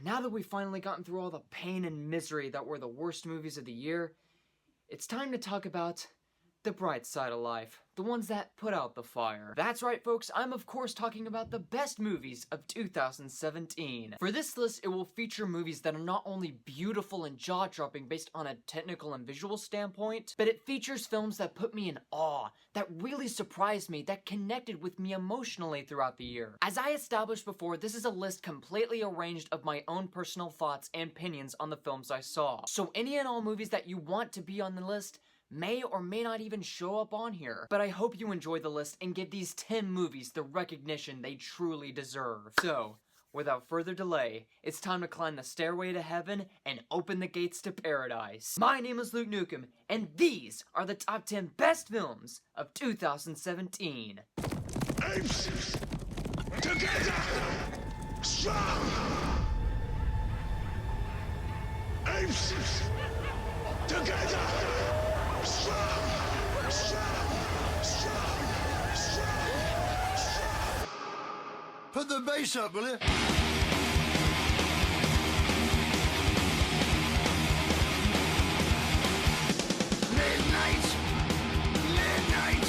now that we've finally gotten through all the pain and misery that were the worst movies of the year, it's time to talk about the bright side of life, the ones that put out the fire. That's right, folks, I'm of course talking about the best movies of 2017. For this list, it will feature movies that are not only beautiful and jaw-dropping based on a technical and visual standpoint, but it features films that put me in awe, that really surprised me, that connected with me emotionally throughout the year. As I established before, this is a list completely arranged of my own personal thoughts and opinions on the films I saw. So any and all movies that you want to be on the list may or may not even show up on here. But I hope you enjoy the list and give these 10 movies the recognition they truly deserve. So, without further delay, it's time to climb the stairway to heaven and open the gates to paradise. My name is Luke Nukem, and these are the top 10 best films of 2017. Apes together, strong. Apes together. Put the bass up, will you? Midnight, midnight,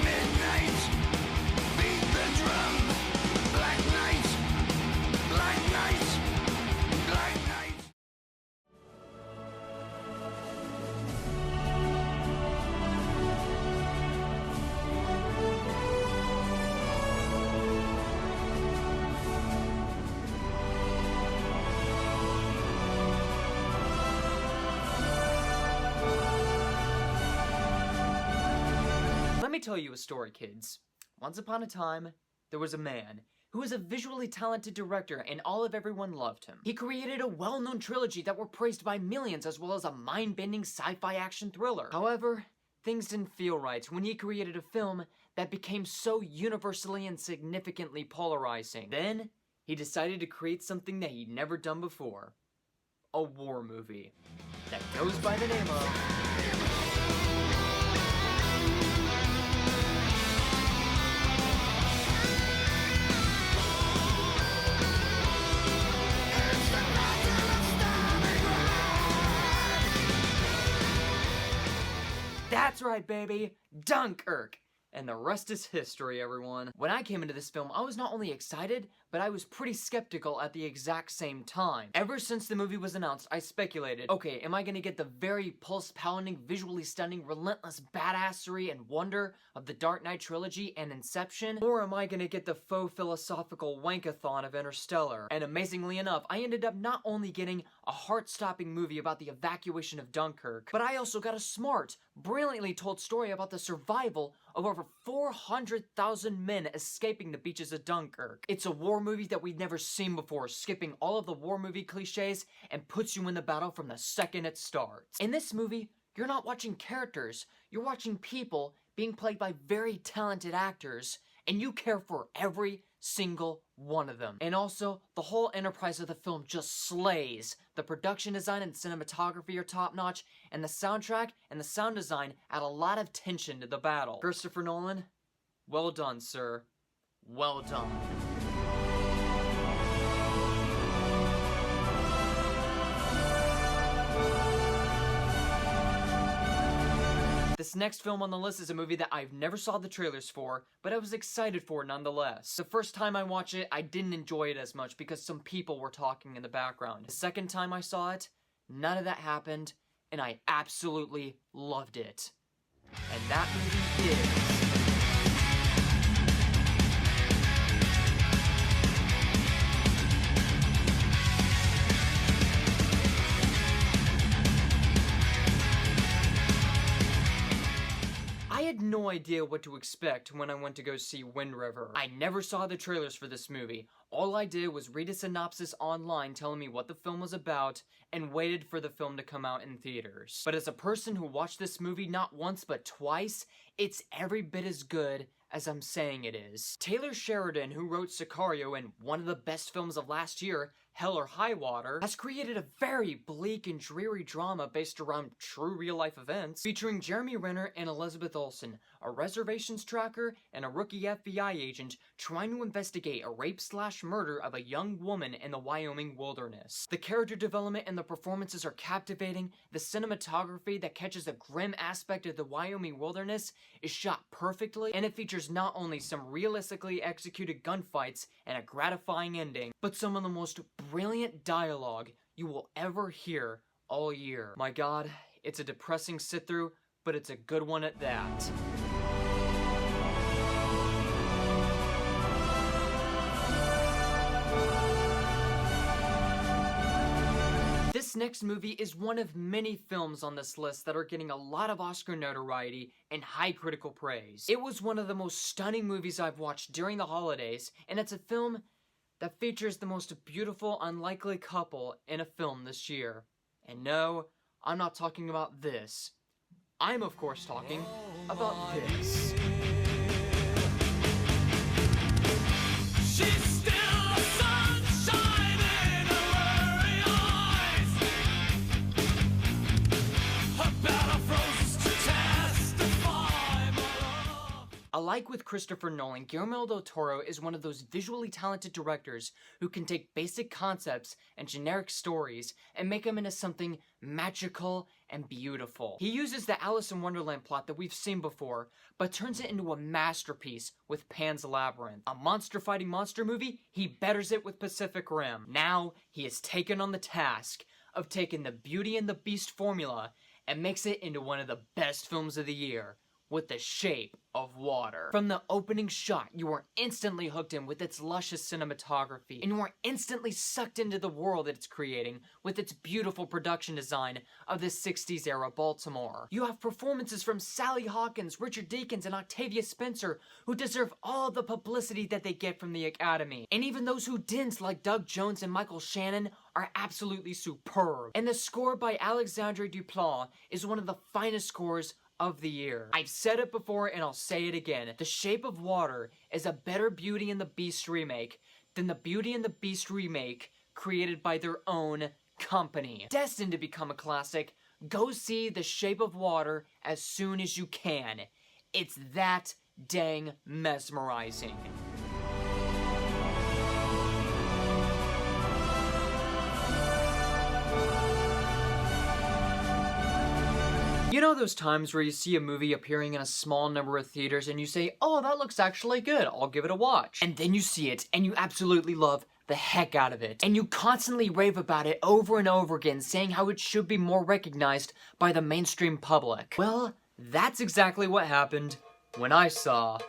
midnight. Beat the drum. Black night, black night, black night. Let me tell you a story, kids. Once upon a time, there was a man who was a visually talented director and all of everyone loved him. He created a well-known trilogy that were praised by millions as well as a mind-bending sci-fi action thriller. However, things didn't feel right when he created a film that became so universally and significantly polarizing. Then, he decided to create something that he'd never done before. A war movie that goes by the name of That's right, baby! Dunkirk! And the rest is history, everyone. When I came into this film, I was not only excited, but I was pretty skeptical at the exact same time. Ever since the movie was announced, I speculated, okay, am I gonna get the very pulse-pounding, visually stunning, relentless badassery and wonder of the Dark Knight trilogy and Inception? Or am I gonna get the faux philosophical wankathon of Interstellar? And amazingly enough, I ended up not only getting a heart-stopping movie about the evacuation of Dunkirk, but I also got a smart, brilliantly told story about the survival of over 400,000 men escaping the beaches of Dunkirk. It's a war movie that we've never seen before, skipping all of the war movie cliches and puts you in the battle from the second it starts. In this movie, you're not watching characters, you're watching people being played by very talented actors, and you care for every single one of them. And also, the whole enterprise of the film just slays. The production design and cinematography are top-notch, and the soundtrack and the sound design add a lot of tension to the battle. Christopher Nolan, well done, sir. Well done. This next film on the list is a movie that I've never saw the trailers for, but I was excited for nonetheless. The first time I watched it, I didn't enjoy it as much because some people were talking in the background. The second time I saw it, none of that happened, and I absolutely loved it. And that movie is... I had no idea what to expect when I went to go see Wind River. I never saw the trailers for this movie. All I did was read a synopsis online telling me what the film was about and waited for the film to come out in theaters. But as a person who watched this movie not once but twice, it's every bit as good as I'm saying it is. Taylor Sheridan, who wrote Sicario and one of the best films of last year, Hell or High Water, has created a very bleak and dreary drama based around true real-life events, featuring Jeremy Renner and Elizabeth Olsen, a reservations tracker and a rookie FBI agent trying to investigate a rape/murder of a young woman in the Wyoming wilderness. The character development and the performances are captivating. The cinematography that catches the grim aspect of the Wyoming wilderness is shot perfectly, and it features not only some realistically executed gunfights and a gratifying ending, but some of the most brilliant dialogue you will ever hear all year. My god, it's a depressing sit-through, but it's a good one at that. This next movie is one of many films on this list that are getting a lot of Oscar notoriety and high critical praise. It was one of the most stunning movies I've watched during the holidays, and it's a film that features the most beautiful, unlikely couple in a film this year. And no, I'm not talking about this. I'm of course talking about this. She's still the sunshine in her very eyes. Her battle froze to testify my love. Alike with Christopher Nolan, Guillermo del Toro is one of those visually talented directors who can take basic concepts and generic stories and make them into something magical and beautiful. He uses the Alice in Wonderland plot that we've seen before, but turns it into a masterpiece with Pan's Labyrinth. A monster fighting monster movie, he betters it with Pacific Rim. Now, he has taken on the task of taking the Beauty and the Beast formula and makes it into one of the best films of the year, with The Shape of Water. From the opening shot, you are instantly hooked in with its luscious cinematography, and you are instantly sucked into the world that it's creating with its beautiful production design of the 60s era Baltimore. You have performances from Sally Hawkins, Richard Deakins, and Octavia Spencer, who deserve all the publicity that they get from the Academy. And even those who didn't, like Doug Jones and Michael Shannon, are absolutely superb. And the score by Alexandre Duplat is one of the finest scores of the year. I've said it before and I'll say it again. The Shape of Water is a better Beauty and the Beast remake than the Beauty and the Beast remake created by their own company. Destined to become a classic, go see The Shape of Water as soon as you can. It's that dang mesmerizing. You know those times where you see a movie appearing in a small number of theaters and you say, oh, that looks actually good, I'll give it a watch. And then you see it and you absolutely love the heck out of it. And you constantly rave about it over and over again, saying how it should be more recognized by the mainstream public. Well, that's exactly what happened when I saw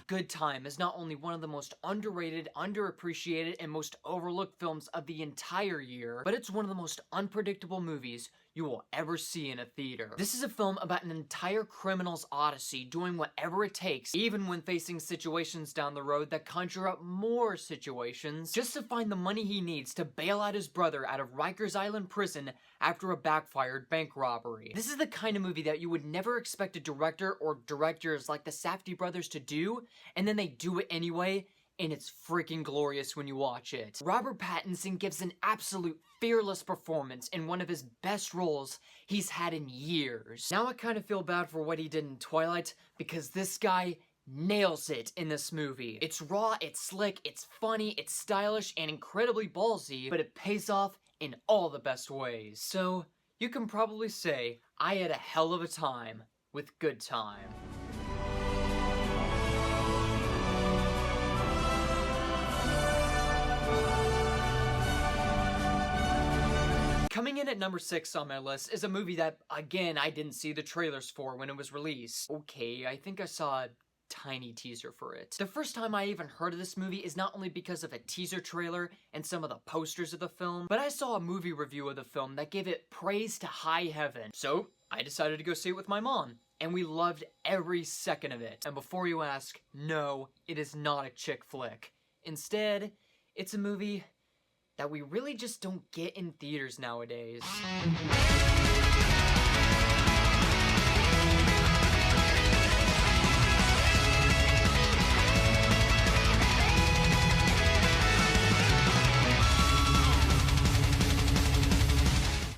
Good Time is not only one of the most underrated, underappreciated, and most overlooked films of the entire year, but it's one of the most unpredictable movies you will ever see in a theater. This is a film about an entire criminal's odyssey doing whatever it takes, even when facing situations down the road that conjure up more situations, just to find the money he needs to bail out his brother out of Rikers Island prison after a backfired bank robbery. This is the kind of movie that you would never expect a director or directors like the Safdie brothers to do, and then they do it anyway, and it's freaking glorious when you watch it. Robert Pattinson gives an absolute fearless performance in one of his best roles he's had in years. Now I kind of feel bad for what he did in Twilight, because this guy nails it in this movie. It's raw, it's slick, it's funny, it's stylish, and incredibly ballsy, but it pays off in all the best ways. So, you can probably say I had a hell of a time with Good Time. Coming in at number 6 on my list is a movie that, again, I didn't see the trailers for when it was released. Okay, I think I saw a tiny teaser for it. The first time I even heard of this movie is not only because of a teaser trailer and some of the posters of the film, but I saw a movie review of the film that gave it praise to high heaven. So, I decided to go see it with my mom, and we loved every second of it. And before you ask, no, it is not a chick flick. Instead, it's a movie that we really just don't get in theaters nowadays.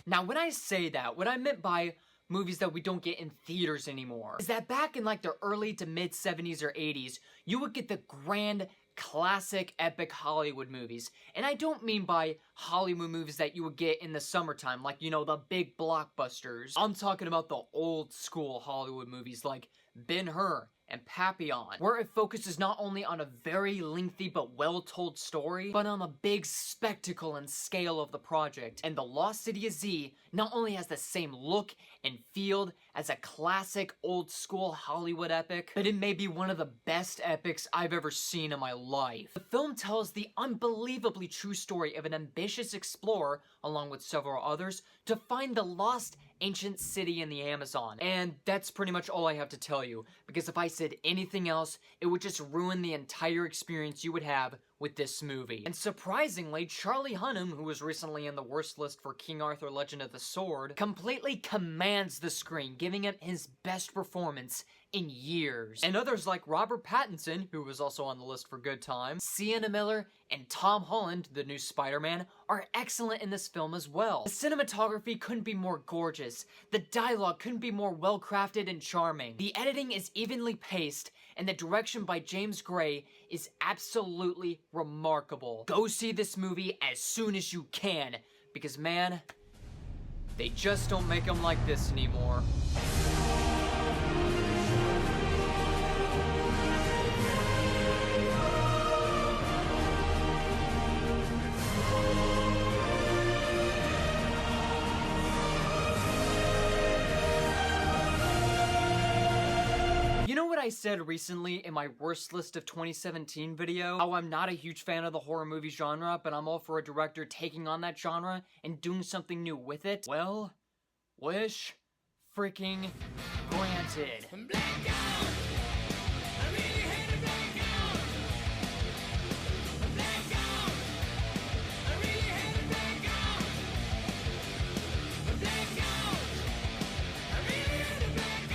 Now, when I say that, what I meant by movies that we don't get in theaters anymore is that back in like the early to mid 70s or 80s, you would get the grand, classic, epic Hollywood movies. And I don't mean by Hollywood movies that you would get in the summertime, like, you know, the big blockbusters. I'm talking about the old school Hollywood movies like Ben-Hur and Papillon, where it focuses not only on a very lengthy but well-told story, but on the big spectacle and scale of the project. And The Lost City of Z not only has the same look and feel as a classic old-school Hollywood epic, but it may be one of the best epics I've ever seen in my life. The film tells the unbelievably true story of an ambitious explorer, along with several others, to find the lost ancient city in the Amazon. And that's pretty much all I have to tell you, because if I said anything else, it would just ruin the entire experience you would have with this movie. And surprisingly, Charlie Hunnam, who was recently in the worst list for King Arthur Legend of the Sword, completely commands the screen, giving it his best performance in years. And others like Robert Pattinson, who was also on the list for Good Time, Sienna Miller, and Tom Holland, the new Spider-Man, are excellent in this film as well. The cinematography couldn't be more gorgeous. The dialogue couldn't be more well-crafted and charming. The editing is evenly paced, and the direction by James Gray is absolutely remarkable. Go see this movie as soon as you can, because man, they just don't make them like this anymore. I said recently in my worst list of 2017 video, how I'm not a huge fan of the horror movie genre, but I'm all for a director taking on that genre and doing something new with it. Well, wish freaking granted. Blackout! I really hate a blackout! Blackout! I really hate a blackout! Blackout! I really hate a blackout!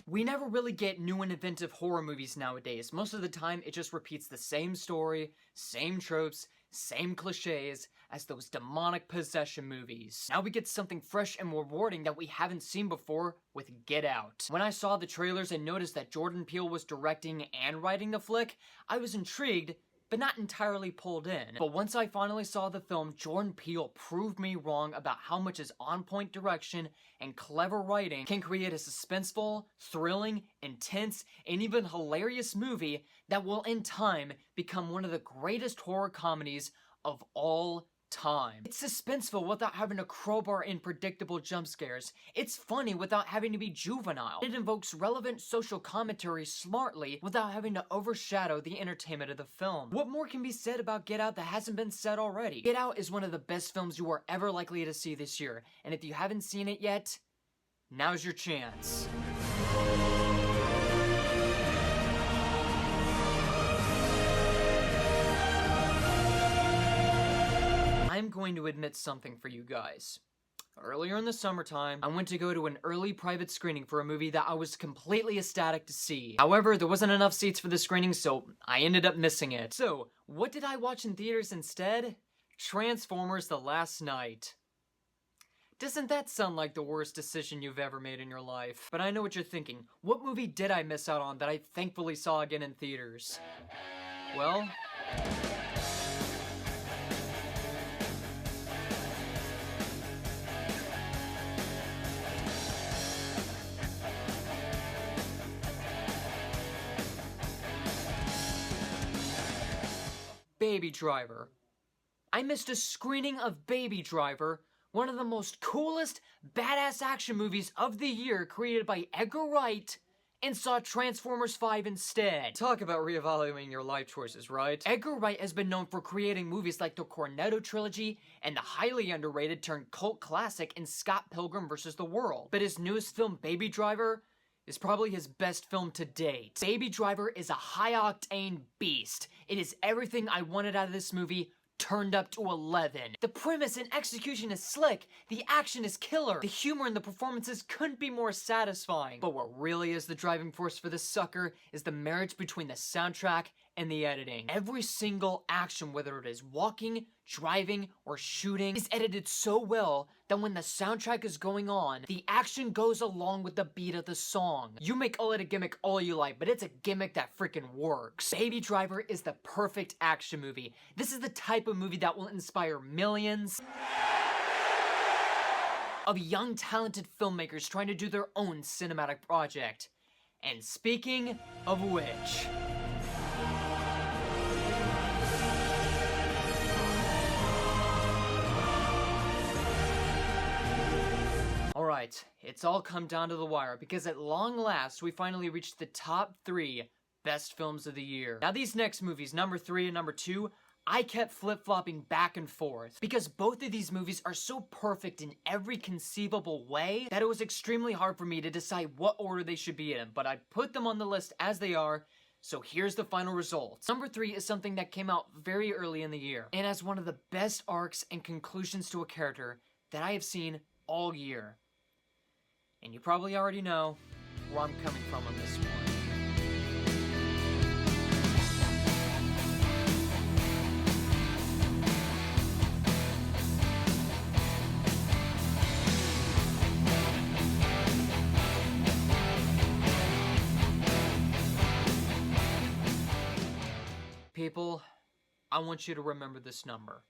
We never really get new and inventive horror movies nowadays. Most of the time, it just repeats the same story, same tropes, same cliches as those demonic possession movies. Now we get something fresh and rewarding that we haven't seen before with Get Out. When I saw the trailers and noticed that Jordan Peele was directing and writing the flick, I was intrigued, but not entirely pulled in. But once I finally saw the film, Jordan Peele proved me wrong about how much his on-point direction and clever writing can create a suspenseful, thrilling, intense, and even hilarious movie that will in time become one of the greatest horror comedies of all time. It's suspenseful without having to crowbar in predictable jump scares. It's funny without having to be juvenile. It invokes relevant social commentary smartly without having to overshadow the entertainment of the film. What more can be said about Get Out that hasn't been said already? Get Out is one of the best films you are ever likely to see this year, and if you haven't seen it yet, now's your chance. I'm going to admit something for you guys. Earlier in the summertime, I went to go to an early private screening for a movie that I was completely ecstatic to see. However, there wasn't enough seats for the screening, so I ended up missing it. So, what did I watch in theaters instead? Transformers: The Last Knight. Doesn't that sound like the worst decision you've ever made in your life? But I know what you're thinking. What movie did I miss out on that I thankfully saw again in theaters? Well, Baby Driver. I missed a screening of Baby Driver, one of the most coolest, badass action movies of the year created by Edgar Wright, and saw Transformers 5 instead. Talk about reevaluating your life choices, right? Edgar Wright has been known for creating movies like the Cornetto trilogy and the highly underrated turned cult classic in Scott Pilgrim vs. the World. But his newest film, Baby Driver, is probably his best film to date. Baby Driver is a high-octane beast. It is everything I wanted out of this movie, turned up to 11. The premise and execution is slick, the action is killer, the humor and the performances couldn't be more satisfying. But what really is the driving force for this sucker is the marriage between the soundtrack and the editing. Every single action, whether it is walking, driving, or shooting, is edited so well that when the soundtrack is going on, the action goes along with the beat of the song. You may call it a gimmick all you like, but it's a gimmick that freaking works. Baby Driver is the perfect action movie. This is the type of movie that will inspire millions of young talented filmmakers trying to do their own cinematic project. And speaking of which, alright, it's all come down to the wire, because at long last, we finally reached the top 3 best films of the year. Now these next movies, number 3 and number 2, I kept flip-flopping back and forth, because both of these movies are so perfect in every conceivable way that it was extremely hard for me to decide what order they should be in, but I put them on the list as they are, so here's the final results. Number 3 is something that came out very early in the year, and has one of the best arcs and conclusions to a character that I have seen all year. And you probably already know where I'm coming from on this one. People, I want you to remember this number.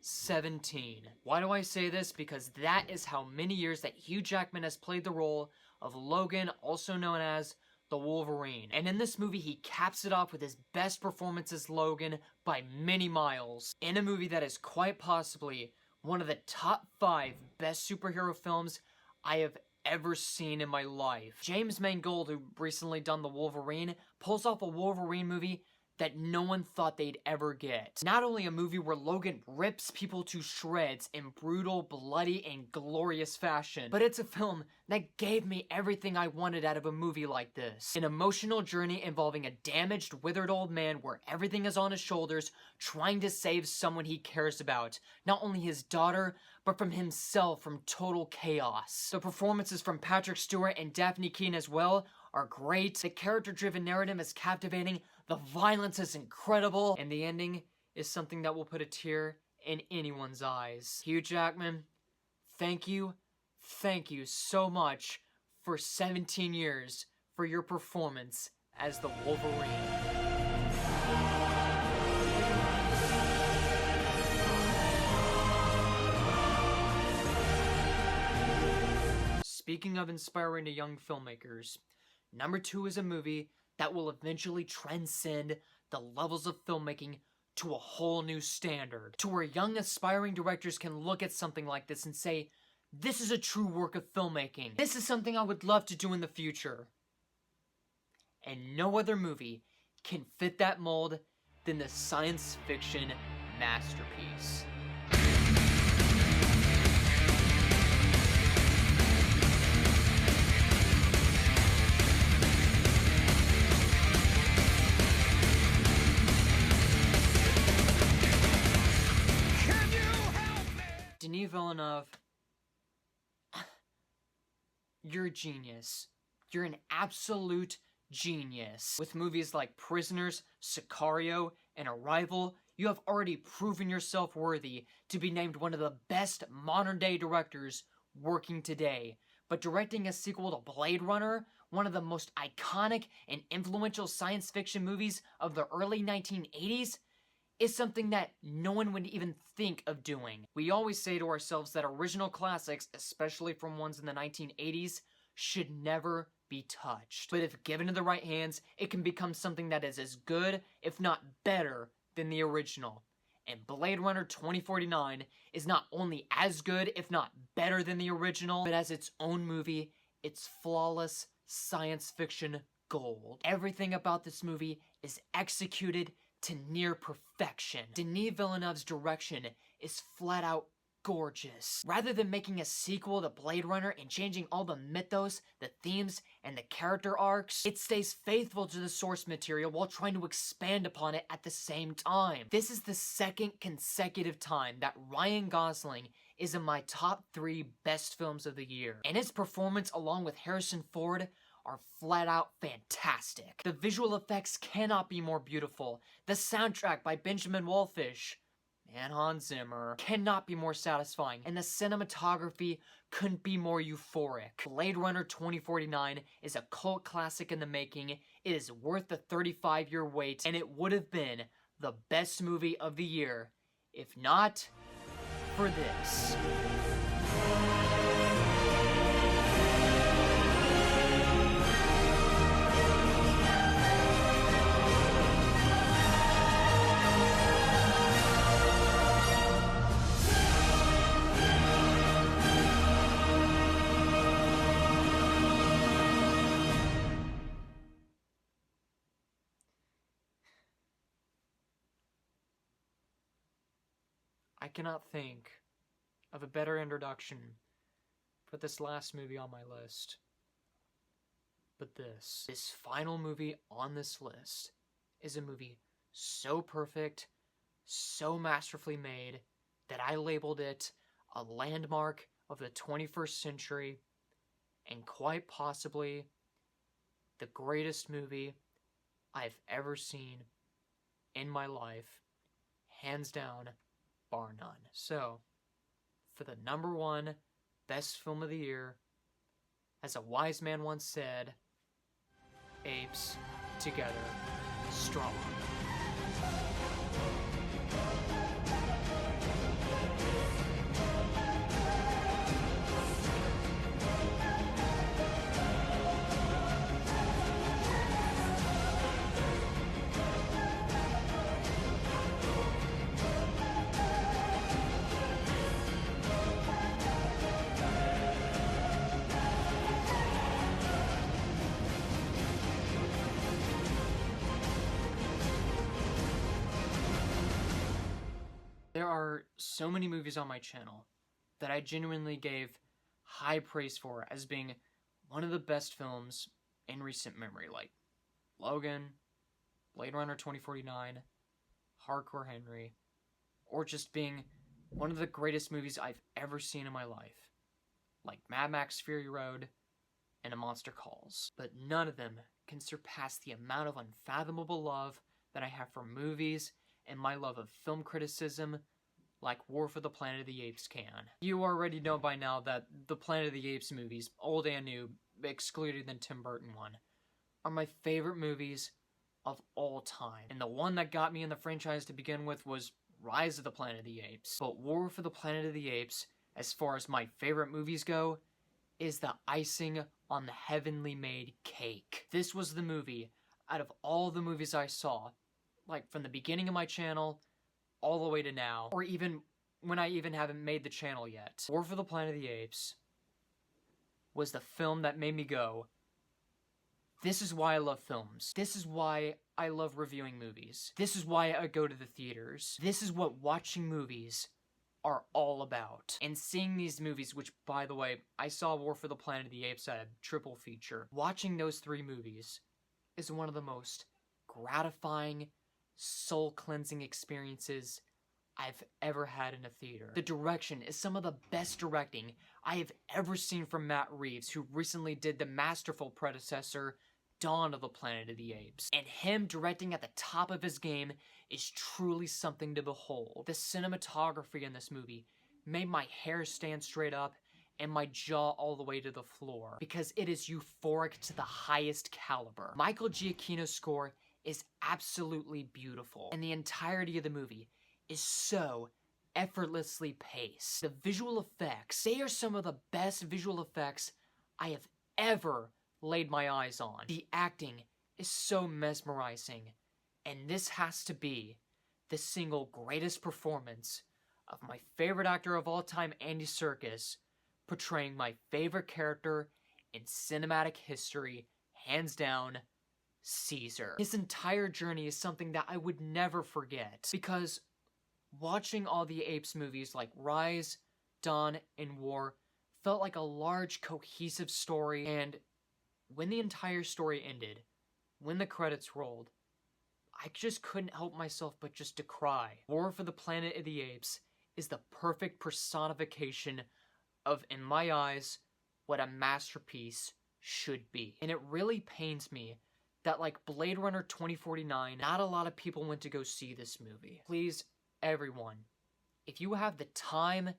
17. Why do I say this? Because that is how many years that Hugh Jackman has played the role of Logan, also known as the Wolverine. And in this movie, he caps it off with his best performance as Logan by many miles. In a movie that is quite possibly one of the top 5 best superhero films I have ever seen in my life. James Mangold, who recently done the Wolverine, pulls off a Wolverine movie that no one thought they'd ever get. Not only a movie where Logan rips people to shreds in brutal, bloody, and glorious fashion, but it's a film that gave me everything I wanted out of a movie like this. An emotional journey involving a damaged, withered old man where everything is on his shoulders, trying to save someone he cares about. Not only his daughter, but from himself from total chaos. The performances from Patrick Stewart and Daphne Keane as well are great. The character-driven narrative is captivating. The violence is incredible, and the ending is something that will put a tear in anyone's eyes. Hugh Jackman, thank you so much for 17 years for your performance as the Wolverine. Speaking of inspiring to young filmmakers, number 2 is a movie that will eventually transcend the levels of filmmaking to a whole new standard, to where young aspiring directors can look at something like this and say, this is a true work of filmmaking. This is something I would love to do in the future. And no other movie can fit that mold than the science fiction masterpiece. Denis Villeneuve, you're a genius. You're an absolute genius. With movies like Prisoners, Sicario, and Arrival, you have already proven yourself worthy to be named one of the best modern-day directors working today. But directing a sequel to Blade Runner, one of the most iconic and influential science fiction movies of the early 1980s, is something that no one would even think of doing. We always say to ourselves that original classics, especially from ones in the 1980s, should never be touched. But if given in the right hands, it can become something that is as good, if not better, than the original. And Blade Runner 2049 is not only as good, if not better than the original, but as its own movie, it's flawless science fiction gold. Everything about this movie is executed to near perfection. Denis Villeneuve's direction is flat out gorgeous. Rather than making a sequel to Blade Runner and changing all the mythos, the themes, and the character arcs, it stays faithful to the source material while trying to expand upon it at the same time. This is the second consecutive time that Ryan Gosling is in my top 3 best films of the year, and his performance along with Harrison Ford are flat out fantastic. The visual effects cannot be more beautiful. The soundtrack by Benjamin Wallfisch and Hans Zimmer cannot be more satisfying, and the cinematography couldn't be more euphoric. Blade Runner 2049 is a cult classic in the making. It is worth the 35-year wait, and it would have been the best movie of the year, if not for this. I cannot think of a better introduction for this last movie on my list. But this final movie on this list is a movie so perfect, so masterfully made, that I labeled it a landmark of the 21st century, and quite possibly the greatest movie I've ever seen in my life, hands down, bar none. So, for the number 1 best film of the year, as a wise man once said, apes together strong. There are so many movies on my channel that I genuinely gave high praise for as being one of the best films in recent memory, like Logan, Blade Runner 2049, Hardcore Henry, or just being one of the greatest movies I've ever seen in my life, like Mad Max Fury Road and A Monster Calls. But none of them can surpass the amount of unfathomable love that I have for movies and my love of film criticism like War for the Planet of the Apes can. You already know by now that the Planet of the Apes movies, old and new, excluded the Tim Burton one, are my favorite movies of all time. And the one that got me in the franchise to begin with was Rise of the Planet of the Apes. But War for the Planet of the Apes, as far as my favorite movies go, is the icing on the heavenly made cake. This was the movie, out of all the movies I saw, like from the beginning of my channel all the way to now, or even when I even haven't made the channel yet. War for the Planet of the Apes was the film that made me go, this is why I love films. This is why I love reviewing movies. This is why I go to the theaters. This is what watching movies are all about. And seeing these movies, which, by the way, I saw War for the Planet of the Apes at a triple feature. Watching those 3 movies is one of the most gratifying, soul-cleansing experiences I've ever had in a theater. The direction is some of the best directing I have ever seen from Matt Reeves, who recently did the masterful predecessor, Dawn of the Planet of the Apes. And him directing at the top of his game is truly something to behold. The cinematography in this movie made my hair stand straight up and my jaw all the way to the floor, because it is euphoric to the highest caliber. Michael Giacchino's score is absolutely beautiful, and the entirety of the movie is so effortlessly paced. The visual effects, they are some of the best visual effects I have ever laid my eyes on. The acting is so mesmerizing, and this has to be the single greatest performance of my favorite actor of all time, Andy Serkis, portraying my favorite character in cinematic history, hands down, Caesar. His entire journey is something that I would never forget, because watching all the Apes movies like Rise, Dawn and War felt like a large, cohesive story, and when the entire story ended, when the credits rolled, I just couldn't help myself but just to cry. War for the Planet of the Apes is the perfect personification of, in my eyes, what a masterpiece should be. And it really pains me that, like Blade Runner 2049, not a lot of people went to go see this movie. Please, everyone, if you have the time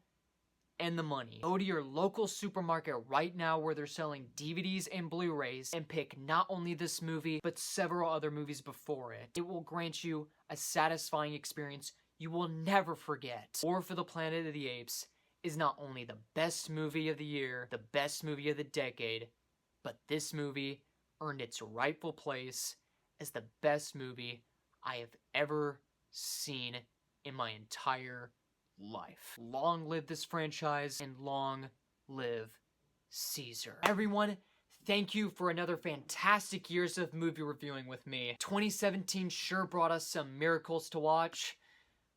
and the money, go to your local supermarket right now where they're selling DVDs and Blu-rays and pick not only this movie, but several other movies before it. It will grant you a satisfying experience you will never forget. War for the Planet of the Apes is not only the best movie of the year, the best movie of the decade, but this movie earned its rightful place as the best movie I have ever seen in my entire life. Long live this franchise, and long live Caesar. Everyone, thank you for another fantastic years of movie reviewing with me. 2017 sure brought us some miracles to watch.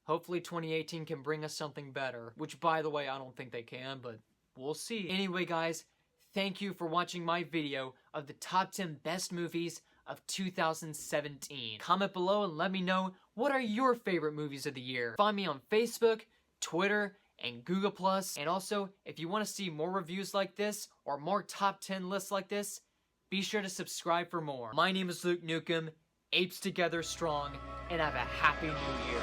Hopefully 2018 can bring us something better, which, by the way, I don't think they can, but we'll see. Anyway, guys, thank you for watching my video of the top 10 best movies of 2017. Comment below and let me know, what are your favorite movies of the year? Find me on Facebook, Twitter, and Google+. And also, if you want to see more reviews like this, or more top 10 lists like this, be sure to subscribe for more. My name is Luke Nukem, Apes Together Strong, and have a happy new year.